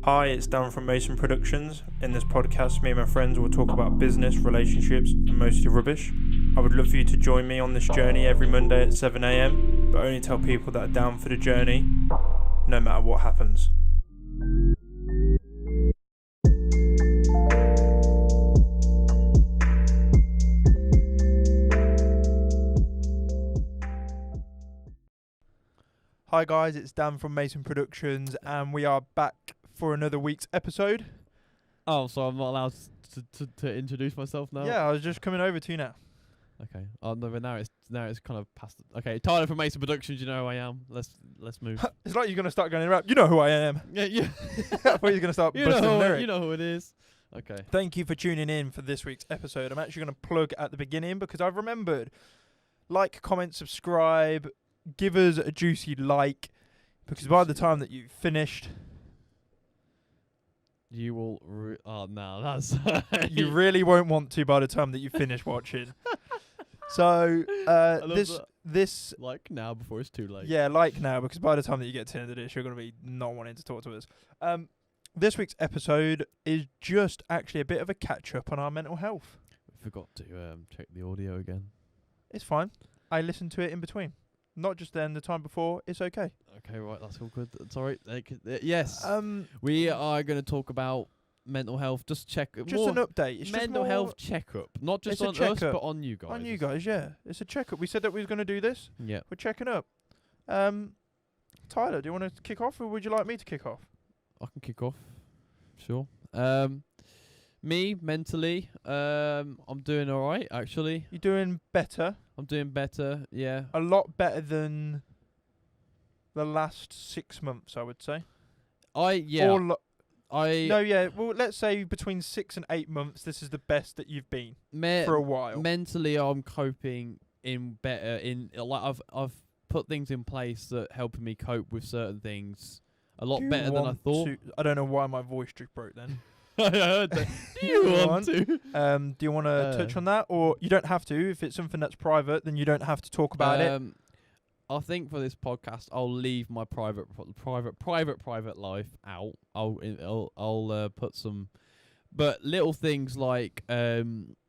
Hi, it's Dan from Mason Productions. In this podcast, me and my friends will talk about business, relationships, and mostly rubbish. I would love for you to join me on this journey every Monday at 7 a.m, but only tell people that are down for the journey, no matter what happens. Hi guys, it's Dan from Mason Productions, and we are back for another week's episode. Oh, so I'm not allowed to introduce myself now? Yeah, I was just coming over to you now. Okay. Oh no, but now it's kind of past. Okay, Tyler from Mason Productions. You know who I am. Let's move. It's like you're gonna start going in rap. You know who I am. Yeah. I thought you were gonna start busting lyrics. You know who it is. Okay. Thank you for tuning in for this week's episode. I'm actually going to plug at the beginning because I've remembered. Like, comment, subscribe, give us a juicy like, because by the time that you've finished, you will. Oh no, that's. You really won't want to by the time that you finish watching. So this like now before it's too late. Yeah, like now, because by the time that you get to the end of this, you're going to be not wanting to talk to us. This week's episode is just actually a bit of a catch up on our mental health. Forgot to check the audio again. It's fine. I listened to it in between. Not just then, the time before. It's okay. Okay, right, that's all good. It's all right. Yes. We are going to talk about mental health. Just an update. It's mental health checkup. Not just on us, but on you guys. On you guys, yeah. It's a checkup. We said that we was going to do this. Yeah. We're checking up. Tyler, do you want to kick off, or would you like me to kick off? I can kick off. Sure. Me, mentally, I'm doing all right, actually. You're doing better. I'm doing better, yeah. A lot better than the last 6 months, I would say. Well, let's say between 6 and 8 months, this is the best that you've been for a while. Mentally, I'm coping I've put things in place that helping me cope with certain things a lot better than I thought. I don't know why my voice just broke then. I heard that. Do you want to? Do you want to touch on that, or you don't have to? If it's something that's private, then you don't have to talk about it. I think for this podcast, I'll leave my private life out. I'll put some, but little things like because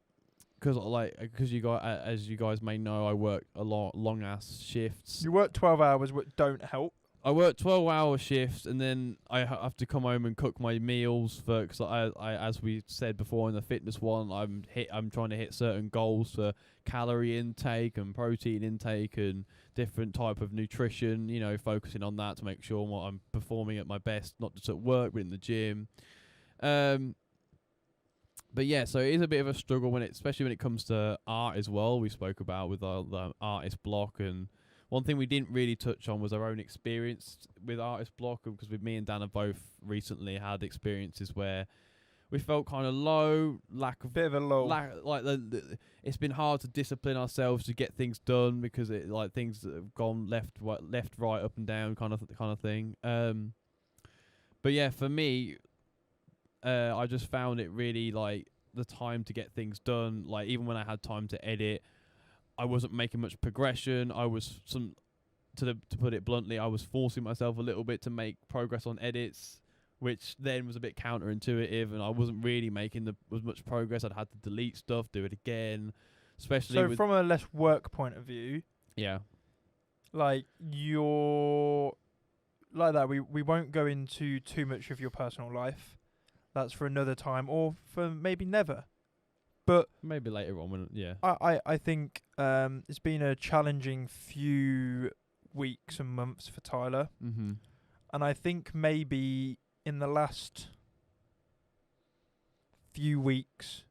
you guys, as you guys may know, I work a lot long ass shifts. You work 12 hours, which don't help. I work 12-hour shifts, and then I have to come home and cook my meals because I, as we said before in the fitness one, I'm trying to hit certain goals for calorie intake and protein intake and different type of nutrition. You know, focusing on that to make sure I'm performing at my best, not just at work but in the gym. But yeah, so it is a bit of a struggle especially when it comes to art as well. We spoke about with the artist block, and one thing we didn't really touch on was our own experience with artist block, because with me and Dan have both recently had experiences where we felt kind of low, it's been hard to discipline ourselves to get things done because things have gone left, right, up and down kind of thing. But yeah, for me, I just found it really the time to get things done. Like even when I had time to edit, I wasn't making much progression. I was to put it bluntly, I was forcing myself a little bit to make progress on edits, which then was a bit counterintuitive, and I wasn't really making as much progress. I'd had to delete stuff, do it again, especially. So from a less work point of view, yeah, you're like that. We won't go into too much of your personal life. That's for another time, or for maybe never. But maybe later on, I think it's been a challenging few weeks and months for Tyler. Mm-hmm. And I think maybe in the last few weeks,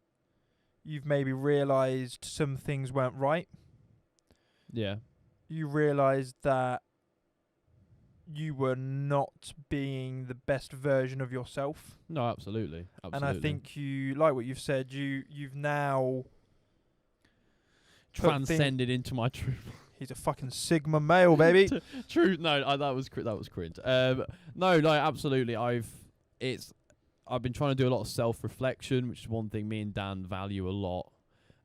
you've maybe realised some things weren't right. Yeah. You realised that you were not being the best version of yourself. No, absolutely. And I think you, like what you've said, you've now transcended into my true. He's a fucking Sigma male, baby. True. No, that was cringe. No, absolutely. I've been trying to do a lot of self-reflection, which is one thing me and Dan value a lot.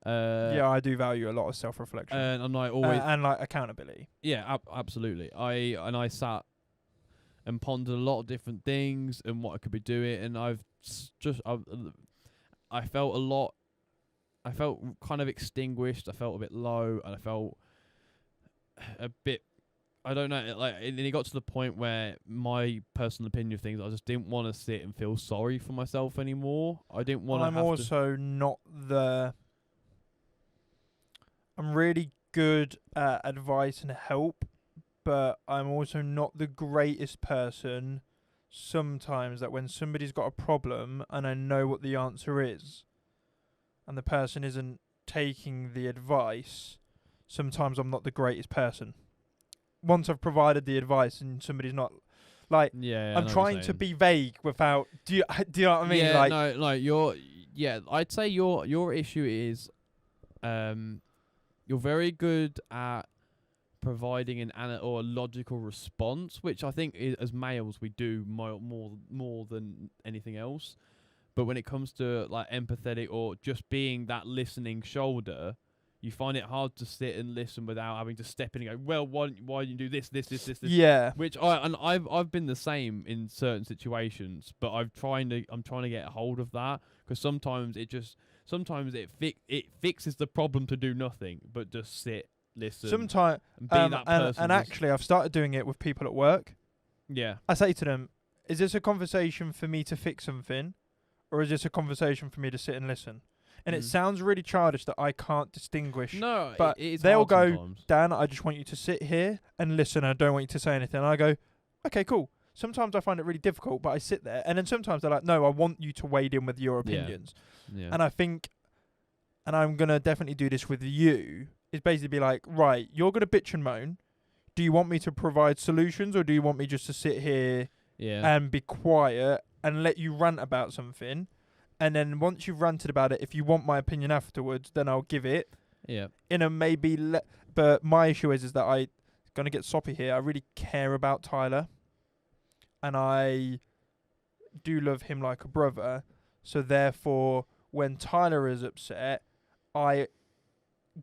Yeah, I do value a lot of self-reflection. And I always and accountability. Yeah, absolutely. I sat and pondered a lot of different things and what I could be doing, and I felt a lot. I felt kind of extinguished. I felt a bit low, and I felt a bit. I don't know. Like, and it got to the point where my personal opinion of things, I just didn't want to sit and feel sorry for myself anymore. I didn't want to. I'm also not the. I'm really good at advice and help, but I'm also not the greatest person. Sometimes that when somebody's got a problem and I know what the answer is, and the person isn't taking the advice, sometimes I'm not the greatest person. Once I've provided the advice and somebody's not, like, I'm trying to be vague without. Do you know what I mean? Yeah, like, no, I'd say your issue is, you're very good at providing a logical response, which I think as males we do more than anything else. But when it comes to like empathetic or just being that listening shoulder, you find it hard to sit and listen without having to step in and go, well, why don't you do this? Yeah. Which I've been the same in certain situations, but I'm trying to get a hold of that, because sometimes it fixes the problem to do nothing, but just sit, listen, Sometimes, and be that person. And actually, I've started doing it with people at work. Yeah. I say to them, "Is this a conversation for me to fix something, or is this a conversation for me to sit and listen?" And it sounds really childish that I can't distinguish. No, but it is they'll hard go, sometimes. "Dan, I just want you to sit here and listen. I don't want you to say anything." And I go, "Okay, cool." Sometimes I find it really difficult, but I sit there. And then sometimes they're like, "No, I want you to wade in with your opinions." Yeah. And I think, and I'm going to definitely do this with you, is basically be like, right, you're going to bitch and moan. Do you want me to provide solutions, or do you want me just to sit here and be quiet and let you rant about something? And then once you've ranted about it, if you want my opinion afterwards, then I'll give it. Yeah. In a maybe, but my issue is that I, going to get soppy here, I really care about Tyler. And I do love him like a brother. So therefore, when Tyler is upset, I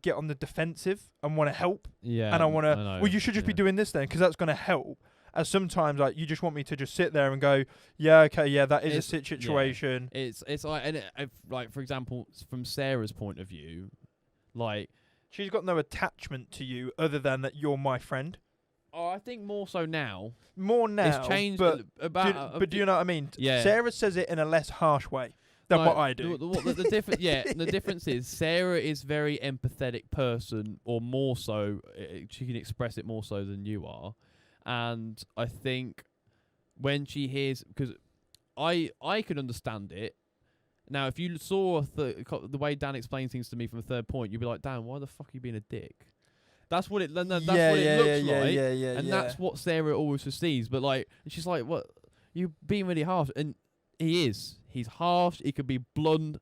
get on the defensive and want to help. Yeah. And I want to, well, you should just be doing this then, because that's going to help. As sometimes, like, you just want me to just sit there and go, yeah, okay, yeah, that is a situation. Yeah. It's like, and like, for example, from Sarah's point of view, like, she's got no attachment to you other than that you're my friend. Oh, I think more so now. More now. It's changed but do you know what I mean? Yeah. Sarah says it in a less harsh way than what I do. The difference is Sarah is very empathetic person, or more so, she can express it more so than you are. And I think when she hears, because I can understand it. Now, if you saw the way Dan explains things to me from a third point, you'd be like, Dan, why the fuck are you being a dick? That's what it looks like, and that's what Sarah always foresees. But like, she's like, "What? You being really harsh?" And he is. He's harsh. He could be blunt,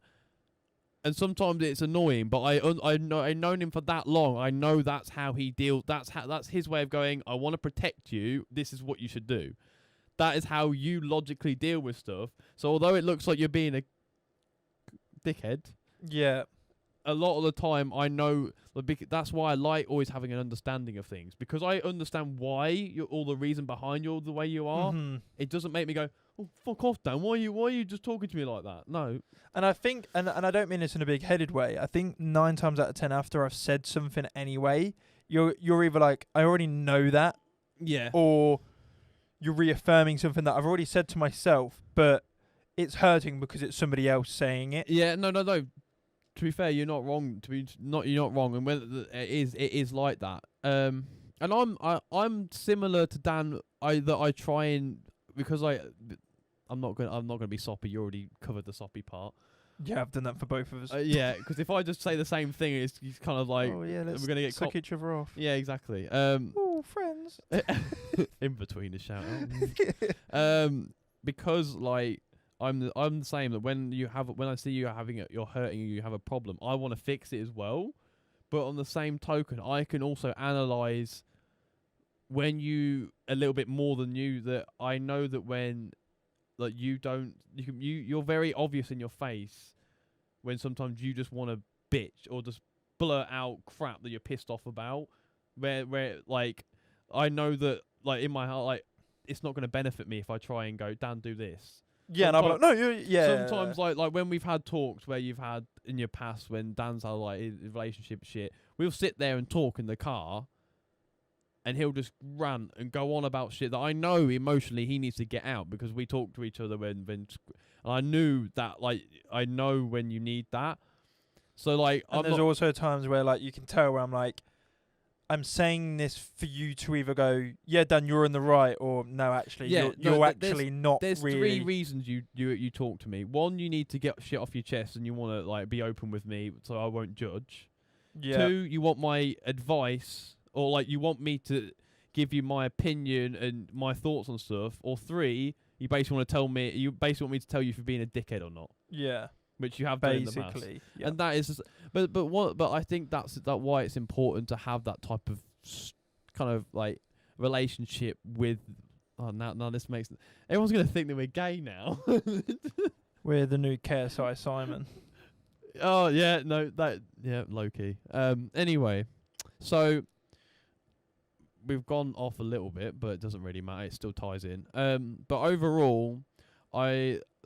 and sometimes it's annoying. But I've known him for that long. I know that's how he deals. That's his way of going. I want to protect you. This is what you should do. That is how you logically deal with stuff. So although it looks like you're being a dickhead, yeah. A lot of the time, I know that's why I like always having an understanding of things, because I understand why you're all the reason behind you the way you are. Mm-hmm. It doesn't make me go, "Oh, fuck off, Dan. Why are you just talking to me like that?" No. And I think, and I don't mean this in a big-headed way. I think 9 times out of 10, after I've said something anyway, you're either like, I already know that, yeah, or you're reaffirming something that I've already said to myself, but it's hurting because it's somebody else saying it. Yeah, no. To be fair, you're not wrong. You're not wrong, and when it is like that. And I'm similar to Dan. I try and, because I'm not gonna be soppy. You already covered the soppy part. Yeah, I've done that for both of us. Yeah, because if I just say the same thing, it's kind of like, oh yeah, we're gonna get suck each other off. Yeah, exactly. Oh, friends. In between the shout out. Because like, I'm the same, that when I see you you're hurting, you have a problem, I want to fix it as well. But on the same token, I can also analyze when you a little bit more than you, that I know that when like you're very obvious in your face when sometimes you just want to bitch or just blurt out crap that you're pissed off about, where like I know that like in my heart, like, it's not going to benefit me if I try and go, Dan, do this. Yeah, and I'll be like, no, Sometimes, like when we've had talks where you've had in your past when Dan's had like his relationship shit, we'll sit there and talk in the car, and he'll just rant and go on about shit that I know emotionally he needs to get out because we talk to each other and I knew that, like, I know when you need that. So like, and there's also times where like you can tell where I'm like, I'm saying this for you to either go, yeah, Dan, you're in the right, or no, actually, you're actually not. There's really. 3 reasons you talk to me. 1, you need to get shit off your chest and you want to like be open with me, so I won't judge. Yeah. 2, you want my advice, or like you want me to give you my opinion and my thoughts on stuff. Or 3, you basically want me to tell you if you're being a dickhead or not. Yeah. Which you have done in the past. Yeah. And that is, but I think that's why it's important to have that type of kind of like relationship with. Oh, now this makes everyone's gonna think that we're gay now. We're the new KSI Simon. Oh yeah, no, low key. Anyway, so we've gone off a little bit, but it doesn't really matter. It still ties in. But overall,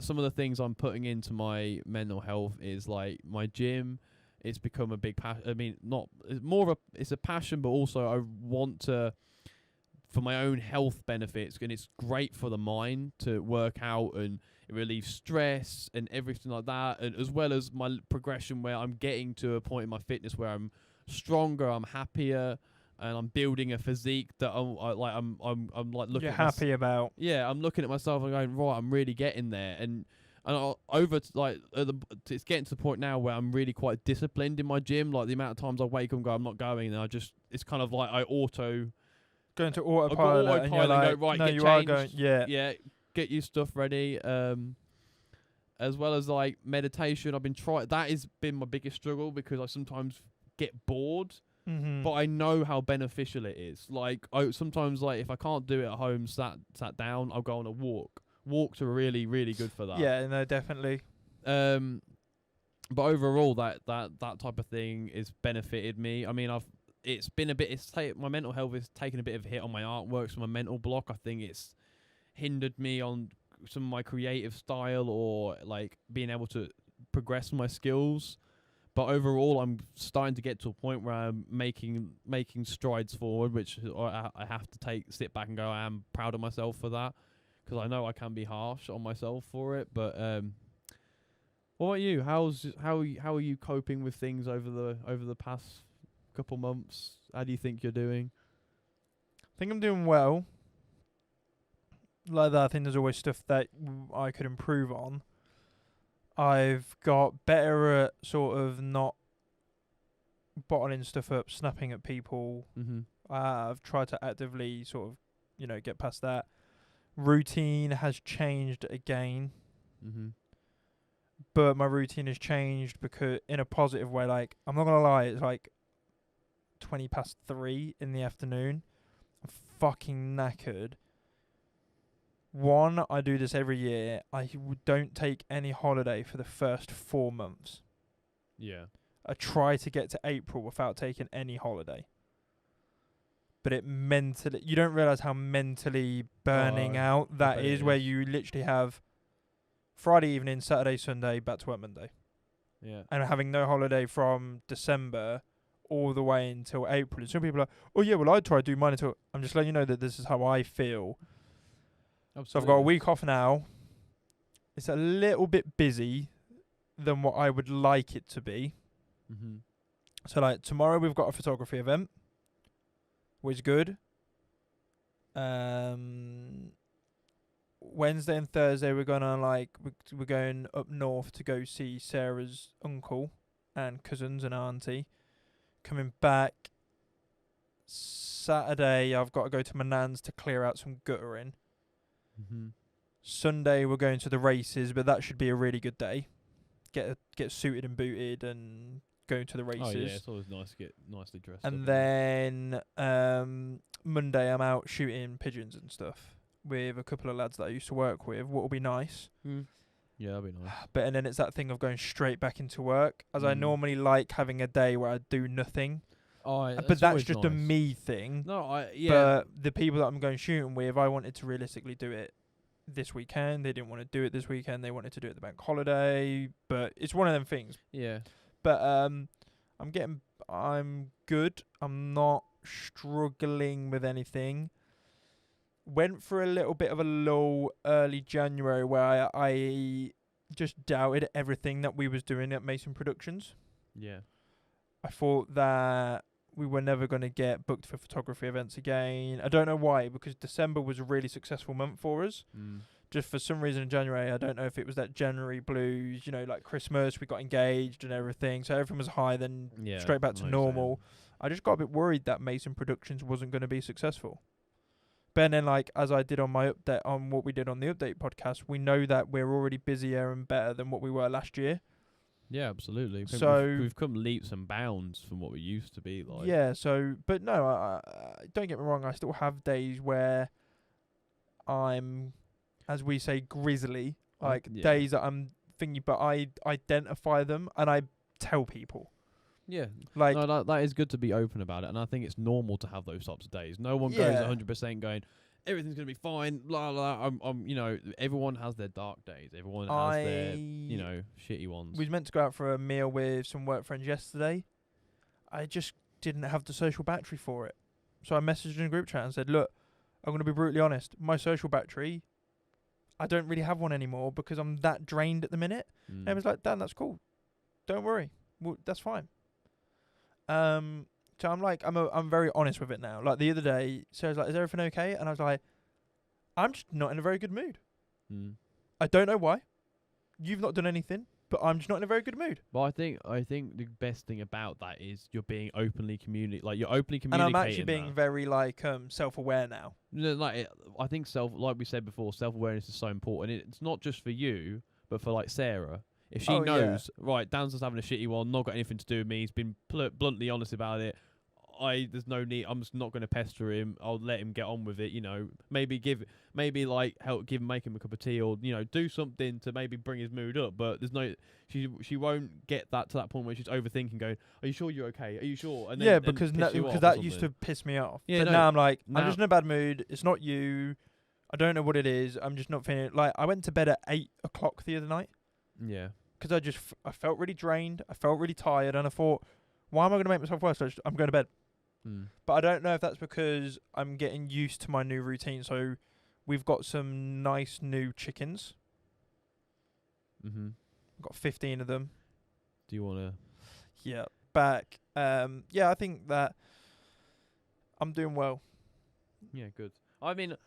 some of the things I'm putting into my mental health is like my gym. It's become a big passion. I mean, it's a passion, but also I want to, for my own health benefits, and it's great for the mind to work out, and it relieves stress and everything like that, and as well as my progression where I'm getting to a point in my fitness where I'm stronger, I'm happier, and I'm building a physique that I'm like looking. You're happy about. Yeah, I'm looking at myself and going, right, I'm really getting there, and it's getting to the point now where I'm really quite disciplined in my gym. Like the amount of times I wake up and go, I'm not going, and it's kind of like I go into autopilot, autopilot and you're like, and go, right, no, get you changed. are going, Yeah, get your stuff ready. As well as like meditation, I've been trying. That has been my biggest struggle because I sometimes get bored. Mm-hmm. But I know how beneficial it is. Like sometimes, like if I can't do it at home, sat down, I'll go on a walk. Walks are really, really good for that. Yeah, no, definitely. But overall, that type of thing has benefited me. I mean, my mental health has taken a bit of a hit on my artwork, so my mental block. I think it's hindered me on some of my creative style or like being able to progress my skills. But overall, I'm starting to get to a point where I'm making strides forward, which I have to sit back and go, I am proud of myself for that, because I know I can be harsh on myself for it. But what about you? How are you coping with things over the past couple months? How do you think you're doing? I think I'm doing well. Like that, I think there's always stuff that I could improve on. I've got better at sort of not bottling stuff up, snapping at people. Mm-hmm. I've tried to actively sort of, get past that. Routine has changed again. Mm-hmm. But my routine has changed because in a positive way. Like, I'm not going to lie, it's like 3:20 in the afternoon. I'm fucking knackered. 1, I do this every year. I don't take any holiday for the first 4 months. Yeah. I try to get to April without taking any holiday. But you don't realise how mentally burning out that is, where you literally have Friday evening, Saturday, Sunday, back to work Monday. Yeah. And having no holiday from December all the way until April. And some people are like, oh yeah, well I'd try to do mine until... I'm just letting you know that this is how I feel. Absolutely. So I've got a week off now. It's a little bit busy than what I would like it to be. Mm-hmm. So like tomorrow we've got a photography event, which is good. Wednesday and Thursday we're going up north to go see Sarah's uncle and cousins and auntie. Coming back Saturday I've got to go to my nan's to clear out some guttering. Mm-hmm. Sunday we're going to the races, but that should be a really good day. Get suited and booted and go to the races. Oh yeah, it's always nice to get nicely dressed. And then Monday I'm out shooting pigeons and stuff with a couple of lads that I used to work with. What will be nice. Yeah, that'd be nice. And then it's that thing of going straight back into work, as I normally like having a day where I do nothing. but that's just nice. a me thing. No, But the people that I'm going shooting with, I wanted to realistically do it this weekend. They didn't want to do it this weekend. They wanted to do it the bank holiday. But it's one of them things. Yeah. But I'm good. I'm not struggling with anything. Went for a little bit of a lull early January where I just doubted everything that we was doing at Mason Productions. Yeah. I thought that we were never going to get booked for photography events again. I don't know why, because December was a really successful month for us. Just for some reason in January, I don't know if it was that January blues, like Christmas, we got engaged and everything. So everything was high, then straight back to normal. I just got a bit worried that Mason Productions wasn't going to be successful. But then, as I did on my update, on what we did on the update podcast, we know that we're already busier and better than what we were last year. Yeah, absolutely. So we've come leaps and bounds from what we used to be like. Yeah. So, but no, I don't get me wrong. I still have days where I'm, as we say, grizzly. Days that I'm thinking, but I identify them and I tell people. Yeah. No, that is good to be open about it, and I think it's normal to have those types of days. No one goes 100% going, everything's gonna be fine. Blah blah. Everyone has their dark days. Everyone has their shitty ones. We was meant to go out for a meal with some work friends yesterday. I just didn't have the social battery for it, so I messaged in a group chat and said, "Look, I'm gonna be brutally honest. My social battery, I don't really have one anymore because I'm that drained at the minute." And it was like, "Dan, that's cool. Don't worry. Well, that's fine." So I'm very honest with it now. Like the other day, Sarah's like, "Is everything okay?" And I was like, "I'm just not in a very good mood. I don't know why. You've not done anything, but I'm just not in a very good mood." But I think the best thing about that is you're being openly you're openly communicating. And I'm actually being very self-aware now. I think like we said before, self-awareness is so important. It's not just for you, but for Sarah. If she knows, right, Dan's just having a shitty one, not got anything to do with me, he's been bluntly honest about it, there's no need, I'm just not going to pester him, I'll let him get on with it, maybe make him a cup of tea, or, do something to maybe bring his mood up, but there's no, she won't get to that point where she's overthinking, going, "Are you sure you're okay? Are you sure?" And then, because that used to piss me off. Yeah, but now I'm like, I'm just in a bad mood, it's not you, I don't know what it is, I'm just not feeling it. I went to bed at 8 o'clock the other night. Yeah. Because I felt really drained, I felt really tired, and I thought, why am I going to make myself worse? I'm going to bed. But I don't know if that's because I'm getting used to my new routine. So we've got some nice new chickens. We've got 15 of them. Do you want to? Yeah, back. I think that I'm doing well. Yeah, good. I mean,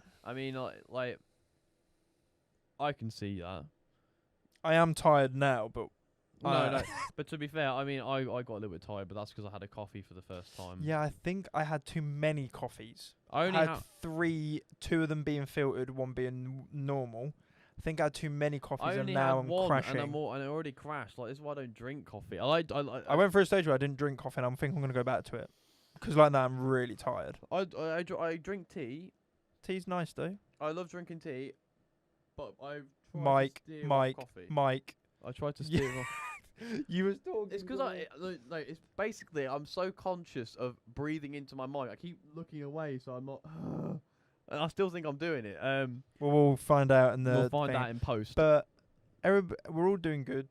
I can see that. I am tired now, but no. But to be fair, I got a little bit tired, but that's because I had a coffee for the first time. Yeah, I think I had too many coffees. I only had 3, 2 of them being filtered, 1 being normal. I think I had too many coffees, and now I'm crashing. And I already crashed. This is why I don't drink coffee. I went through a stage where I didn't drink coffee, and I'm thinking I'm going to go back to it. Because now I'm really tired. I drink tea. Tea's nice, though. I love drinking tea, but Mike. I tried to steer off. You was talking. It's because it's basically I'm so conscious of breathing into my mic. I keep looking away, so I'm not. And I still think I'm doing it. We'll find out We'll find out in post. But we're all doing good.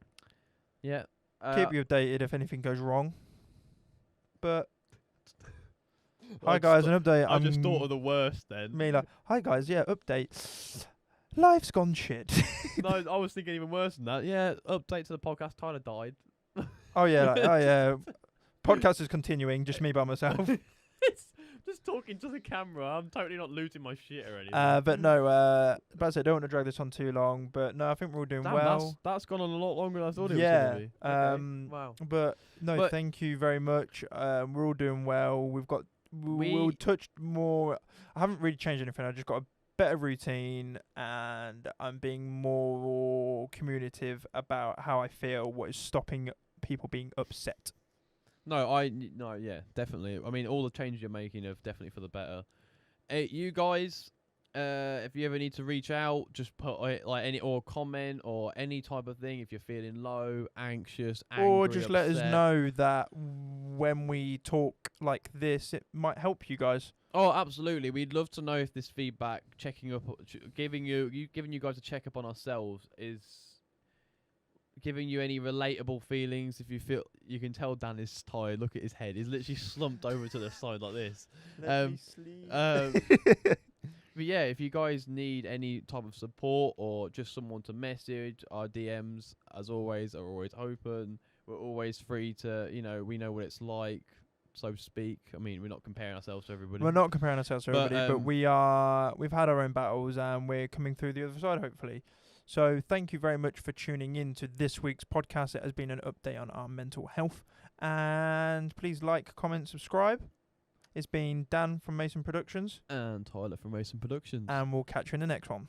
Yeah. Keep you updated if anything goes wrong. But hi guys, an update. I just thought of the worst then. Hi guys, update. Life's gone shit. No, I was thinking even worse than that. Yeah, update to the podcast. Tyler died. Oh yeah. Podcast is continuing. Just me by myself. It's just talking to the camera. I'm totally not looting my shit or anything. But no. But I said, I don't want to drag this on too long. But no, I think we're all doing well. That's gone on a lot longer than I thought it was going to be. Okay. Wow. But no, thank you very much. We're all doing well. We'll touch more. I haven't really changed anything. I just got a better routine, and I'm being more communicative about how I feel, what is stopping people being upset. Yeah, definitely. I mean, all the changes you're making are definitely for the better. You guys, If you ever need to reach out, just put it like any or comment or any type of thing. If you're feeling low, anxious, angry, or just let us upset. know that when we talk like this, it might help you guys. Oh, absolutely. We'd love to know if this feedback, checking up, giving you guys a checkup on ourselves is giving you any relatable feelings. If you feel, you can tell Dan is tired. Look at his head. He's literally slumped over to the side like this. Let me sleep. But yeah, if you guys need any type of support or just someone to message, our DMs, as always, are always open. We're always free to, we know what it's like, so to speak. I mean, we're not comparing ourselves to everybody. We're not comparing ourselves to But, everybody, but we've had our own battles and we're coming through the other side, hopefully. So thank you very much for tuning in to this week's podcast. It has been an update on our mental health. And please like, comment, subscribe. It's been Dan from Mason Productions. And Tyler from Mason Productions. And we'll catch you in the next one.